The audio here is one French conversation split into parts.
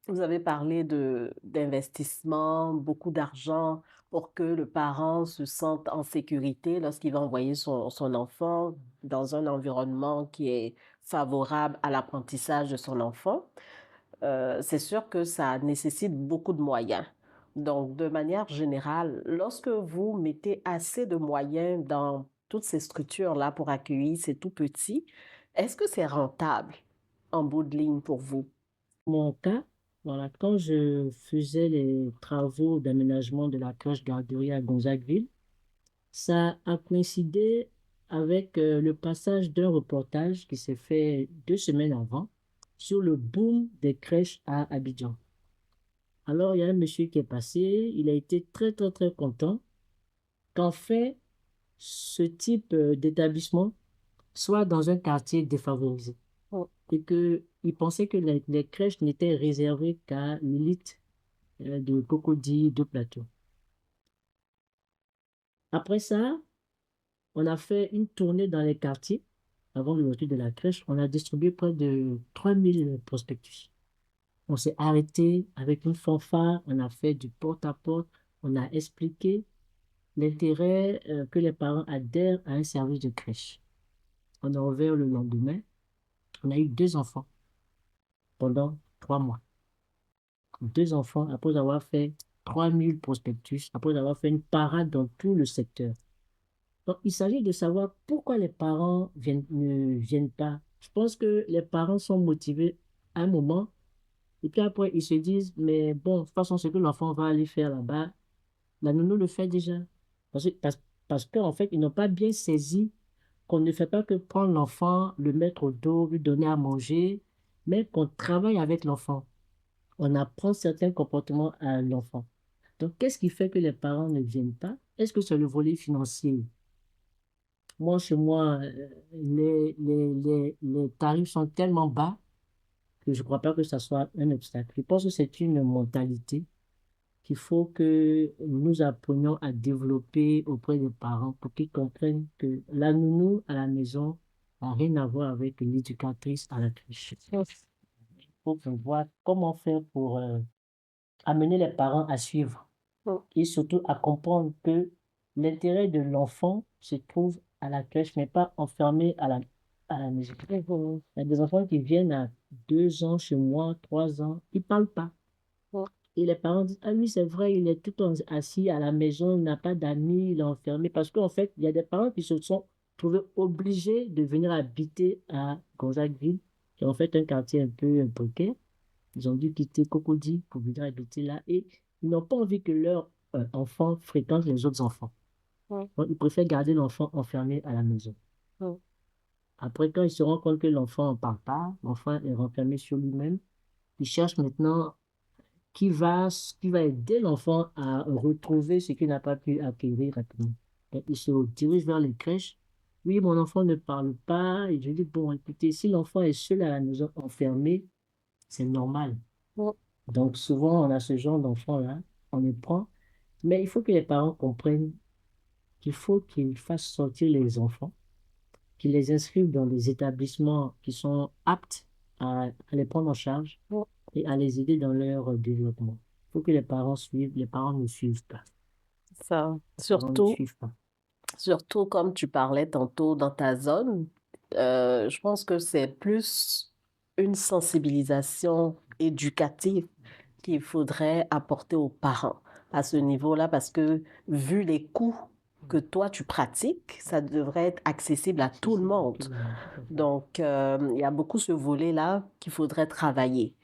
Vous avez parlé d'investissement, beaucoup d'argent pour que le parent se sente en sécurité lorsqu'il va envoyer son enfant dans un environnement qui est favorable à l'apprentissage de son enfant. C'est sûr que ça nécessite beaucoup de moyens. Donc, de manière générale, lorsque vous mettez assez de moyens dans toutes ces structures-là pour accueillir ces tout petits, est-ce que c'est rentable en bout de ligne pour vous? Mon cas, voilà, quand je faisais les travaux d'aménagement de la crèche garderie à Gonzagueville, ça a coïncidé avec le passage d'un reportage qui s'est fait 2 semaines avant sur le boom des crèches à Abidjan. Alors, il y a un monsieur qui est passé, il a été très, très, très content qu'en fait, ce type d'établissement soit dans un quartier défavorisé et qu'il pensait que les crèches n'étaient réservées qu'à l'élite de Cocody, de Plateau. Après ça, on a fait une tournée dans les quartiers avant l'ouverture de la crèche. On a distribué près de 3000 prospectus. On s'est arrêté avec une fanfare, on a fait du porte-à-porte, on a expliqué l'intérêt que les parents adhèrent à un service de crèche. On a ouvert le lendemain, on a eu 2 enfants pendant 3 mois. 2 enfants après avoir fait 3000 prospectus, après avoir fait une parade dans tout le secteur. Donc, il s'agit de savoir pourquoi les parents ne viennent pas. Je pense que les parents sont motivés à un moment, et puis après, ils se disent, mais bon, de toute façon, ce que l'enfant va aller faire là-bas, la nounou le fait déjà. Parce qu'en fait, ils n'ont pas bien saisi qu'on ne fait pas que prendre l'enfant, le mettre au dos, lui donner à manger, mais qu'on travaille avec l'enfant. On apprend certains comportements à l'enfant. Donc, qu'est-ce qui fait que les parents ne viennent pas? Est-ce que c'est le volet financier? Moi, chez moi, les tarifs sont tellement bas que je ne crois pas que ça soit un obstacle. Je pense que c'est une mentalité qu'il faut que nous apprenions à développer auprès des parents pour qu'ils comprennent que la nounou à la maison n'a rien à voir avec l'éducatrice à la crèche. Il faut voir comment faire pour amener les parents à suivre et surtout à comprendre que l'intérêt de l'enfant se trouve à la crèche, mais pas enfermé à la maison. Il y a des enfants qui viennent à 2 ans chez moi, 3 ans, ils ne parlent pas. Et les parents disent, ah oui, c'est vrai, il est tout le temps assis à la maison, il n'a pas d'amis, il est enfermé. Parce qu'en fait, il y a des parents qui se sont trouvés obligés de venir habiter à Gonzagueville, qui est en fait un quartier un peu précaire. Ils ont dû quitter Cocody pour venir habiter là et ils n'ont pas envie que leur enfant fréquente les autres enfants. Donc, ils préfèrent garder l'enfant enfermé à la maison. Après, quand ils se rendent compte que l'enfant ne parle pas, l'enfant est renfermé sur lui-même, ils cherchent maintenant qui va aider l'enfant à retrouver ce qu'il n'a pas pu acquérir rapidement. Donc, ils se dirigent vers les crèches. Oui, mon enfant ne parle pas. Et je dis, bon, écoutez, si l'enfant est seul à la maison, enfermé, c'est normal. Donc, souvent, on a ce genre d'enfant-là, on les prend, mais il faut que les parents comprennent qu'il faut qu'ils fassent sortir les enfants, qu'ils les inscrivent dans des établissements qui sont aptes à les prendre en charge et à les aider dans leur développement. Il faut que les parents suivent, les parents ne suivent pas. Ça, Les parents ne surtout, suivent pas. surtout comme tu parlais tantôt dans ta zone, je pense que c'est plus une sensibilisation éducative qu'il faudrait apporter aux parents à ce niveau-là, parce que vu les coûts que toi tu pratiques, ça devrait être accessible à tout le Accessible à monde. tout le monde, tout à fait. Donc, il y a beaucoup ce volet-là qu'il faudrait travailler.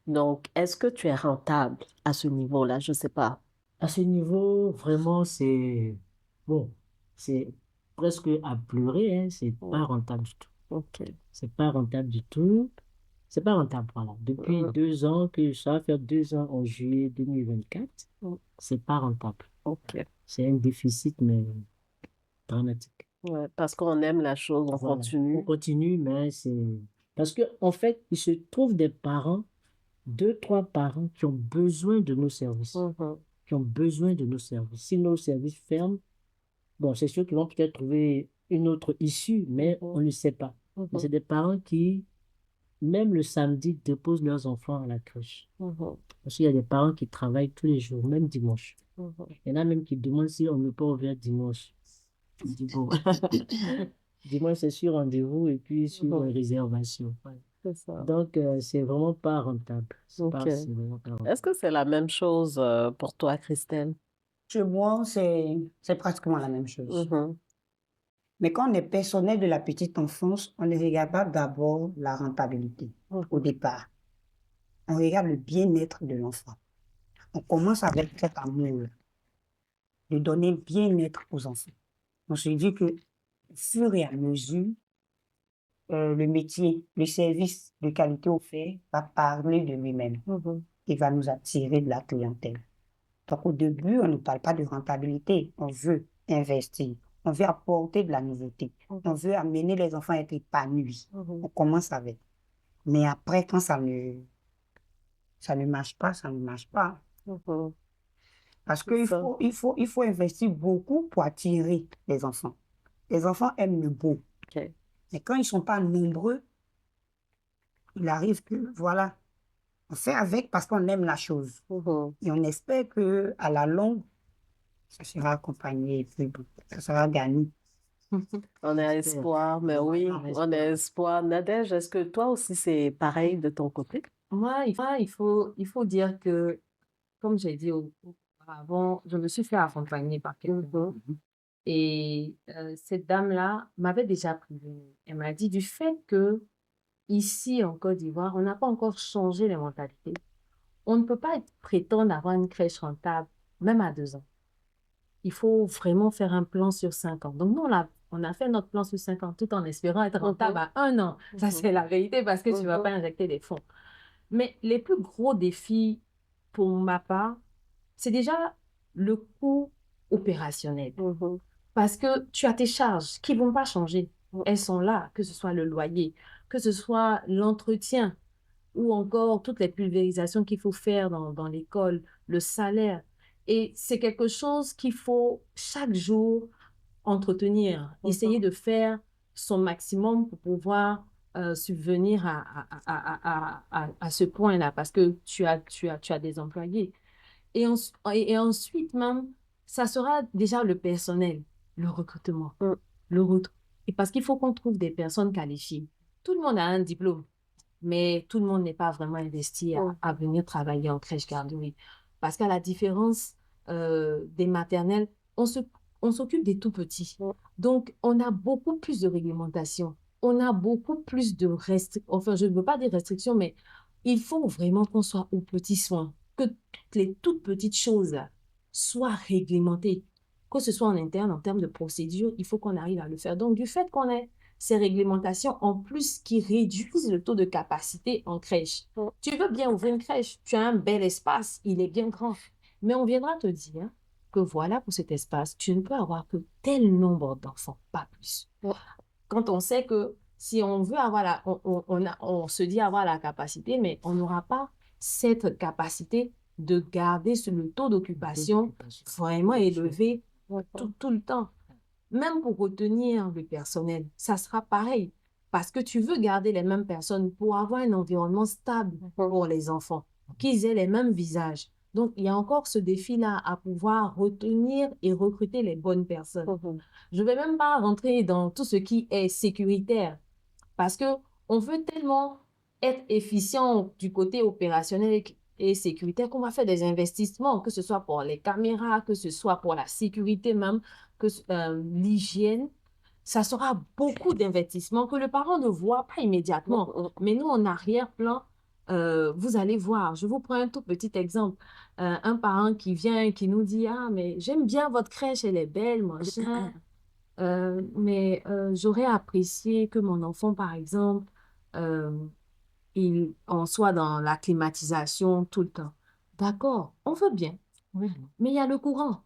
Donc, est-ce que tu es rentable à ce niveau-là? Je ne sais pas. À ce niveau, vraiment, c'est bon, c'est presque à pleurer, hein, c'est pas Mm, rentable du tout. OK. C'est pas rentable du tout. C'est pas rentable, voilà. Depuis Mm, 2 ans, que ça va faire 2 ans en juillet 2024, mm, c'est pas rentable. OK. C'est un déficit, mais dramatique. Ouais, parce qu'on aime la chose, on Voilà. On continue. continue, mais c'est... Parce que, en fait, il se trouve des parents, 2, 3 parents qui ont besoin de nos services. Mhm, Qui ont besoin de nos services. Si nos services ferment, bon, c'est sûr qu'ils vont peut-être trouver une autre issue, mais on mhm, ne sait pas. Mais mhm. c'est des parents qui même le samedi, déposent leurs enfants à la crèche. Mhm. Parce qu'il y a des parents qui travaillent tous les jours, même dimanche. Mhm. Il y en a même qui demandent si on ne peut pas ouvrir dimanche. Je dis bon, dimanche c'est sur rendez-vous et puis sur Mhm. réservation. Ouais. C'est ça. Donc, c'est vraiment pas rentable. Ok. C'est vraiment pas rentable. Est-ce que c'est la même chose pour toi, Christelle? Chez moi, c'est pratiquement la même chose. Mhm. Mais quand on est personnel de la petite enfance, on ne regarde pas d'abord la rentabilité au Mhm. départ. On regarde le bien-être de l'enfant. On commence avec cet amour de donner bien-être aux enfants. On se dit que, au fur et à mesure, le métier, le service de qualité offert va parler de lui-même. Mhm. Il va nous attirer de la clientèle. Donc, au début, on ne parle pas de rentabilité. On veut investir. On veut apporter de la nouveauté. On veut amener les enfants à être épanouis. Mhm. On commence avec. Mais après, quand ça ne marche pas, ça ne marche pas. Mhm. Parce C'est qu'il ça. il faut investir beaucoup pour attirer les enfants. Les enfants aiment le beau. Ok. Mais quand ils ne sont pas nombreux, il arrive que, voilà, on fait avec parce qu'on aime la chose. Mhm. Et on espère qu'à la longue, ça sera accompagné et puis ça sera gagné. On a J'espère. espoir, mais oui, On on a espère. espoir. Nadège, est-ce que toi aussi c'est pareil de ton côté? Moi, il faut dire que, comme j'ai dit auparavant, je me suis fait accompagner par quelqu'un. Mhm. Et cette dame-là m'avait déjà prévenue. Elle m'a dit du fait que ici en Côte d'Ivoire, on n'a pas encore changé les mentalités. On ne peut pas prétendre avoir une crèche rentable, même à 2 ans. Il faut vraiment faire un plan sur 5 ans. Donc, nous, on a fait notre plan sur 5 ans tout en espérant être rentable à 1 an. Ça, c'est la vérité parce que tu ne vas pas injecter des fonds. Mais les plus gros défis pour ma part, c'est déjà le coût opérationnel. Mhm. Parce que tu as tes charges qui ne vont pas changer. Elles sont là, que ce soit le loyer, que ce soit l'entretien ou encore toutes les pulvérisations qu'il faut faire dans l'école, le salaire. Et c'est quelque chose qu'il faut chaque jour entretenir, essayer de faire son maximum pour pouvoir subvenir à ce point-là parce que tu as des employés. Et ensuite même, ça sera déjà le personnel, le recrutement, Mm. Et parce qu'il faut qu'on trouve des personnes qualifiées. Tout le monde a un diplôme, mais tout le monde n'est pas vraiment investi à venir travailler en crèche garderie. Parce qu'à la différence des maternelles, on s'occupe des tout petits. Mm. Donc, on a beaucoup plus de réglementation. On a beaucoup plus de restrictions. Enfin, je ne veux pas dire restrictions, mais il faut vraiment qu'on soit aux petits soins, que les toutes petites choses soient réglementées, que ce soit en interne, en termes de procédure, il faut qu'on arrive à le faire. Donc, du fait qu'on ait ces réglementations en plus qui réduisent le taux de capacité en crèche. Mm. Tu veux bien ouvrir une crèche, tu as un bel espace, il est bien grand, mais on viendra te dire que voilà, pour cet espace, tu ne peux avoir que tel nombre d'enfants, pas plus. Mm. Quand on sait que si on veut avoir on se dit avoir la capacité, mais on n'aura pas cette capacité de garder le taux d'occupation vraiment élevé tout le temps. Même pour retenir le personnel, ça sera pareil. Parce que tu veux garder les mêmes personnes pour avoir un environnement stable pour les enfants, qu'ils aient les mêmes visages. Donc, il y a encore ce défi-là à pouvoir retenir et recruter les bonnes personnes. Je ne vais même pas rentrer dans tout ce qui est sécuritaire parce qu'on veut tellement être efficient du côté opérationnel et sécuritaire qu'on va faire des investissements, que ce soit pour les caméras, que ce soit pour la sécurité même, que l'hygiène. Ça sera beaucoup d'investissements que le parent ne voit pas immédiatement. Mais nous, en arrière-plan, vous allez voir. Je vous prends un tout petit exemple. Un parent qui vient, qui nous dit, « Ah, mais j'aime bien votre crèche, elle est belle, machin. Mais j'aurais apprécié que mon enfant, par exemple, euh, on soit dans la climatisation tout le temps. » D'accord, on veut bien. Oui. Mais il y a le courant.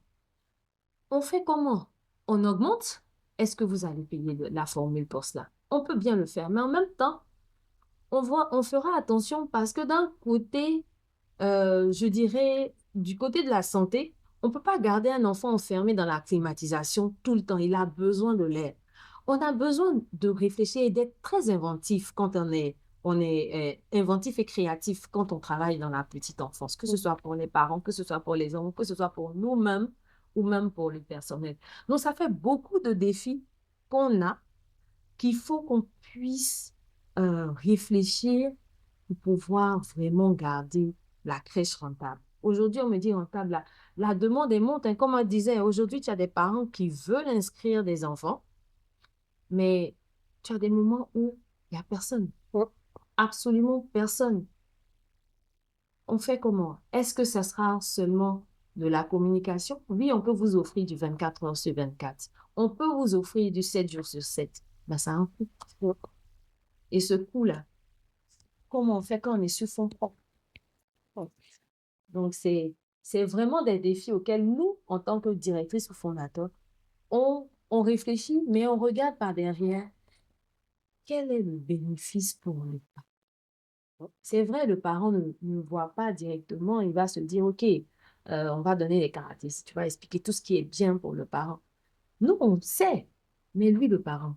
On fait comment? On augmente? Est-ce que vous allez payer la formule pour cela? On peut bien le faire, mais en même temps, on fera attention parce que d'un côté, je dirais, du côté de la santé, on ne peut pas garder un enfant enfermé dans la climatisation tout le temps. Il a besoin de l'air. On a besoin de réfléchir et d'être très inventif quand on est inventif et créatif quand on travaille dans la petite enfance, que ce soit pour les parents, que ce soit pour les enfants, que ce soit pour nous-mêmes ou même pour le personnel. Donc, ça fait beaucoup de défis qu'on a, qu'il faut qu'on puisse réfléchir pour pouvoir vraiment garder la crèche rentable. Aujourd'hui, on me dit rentable, la demande est monte. Hein. Comme on disait, aujourd'hui, tu as des parents qui veulent inscrire des enfants, mais tu as des moments où il n'y a personne. Absolument personne. On fait comment? Est-ce que ça sera seulement de la communication? Oui, on peut vous offrir du 24 heures sur 24. On peut vous offrir du 7 jours sur 7. Ben, ça a un coût. Et ce coût-là, comment on fait quand on est sur fonds propres? Donc, c'est vraiment des défis auxquels nous, en tant que directrice ou fondateur, on réfléchit, mais on regarde par derrière quel est le bénéfice pour le parent. C'est vrai, le parent ne voit pas directement, il va se dire, OK, on va donner les caractéristiques, tu vas expliquer tout ce qui est bien pour le parent. Nous, on sait, mais lui, le parent,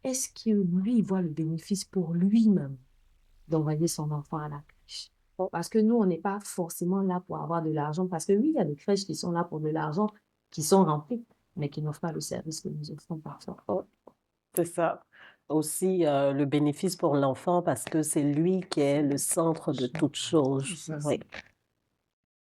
est-ce que lui, il voit le bénéfice pour lui-même d'envoyer son enfant à la crèche? Parce que nous, on n'est pas forcément là pour avoir de l'argent, parce que oui, il y a des crèches qui sont là pour de l'argent, qui sont remplies, mais qui n'offrent pas le service que nous offrons parfois. C'est ça. Aussi, le bénéfice pour l'enfant parce que c'est lui qui est le centre de toute chose. Ça, Oui.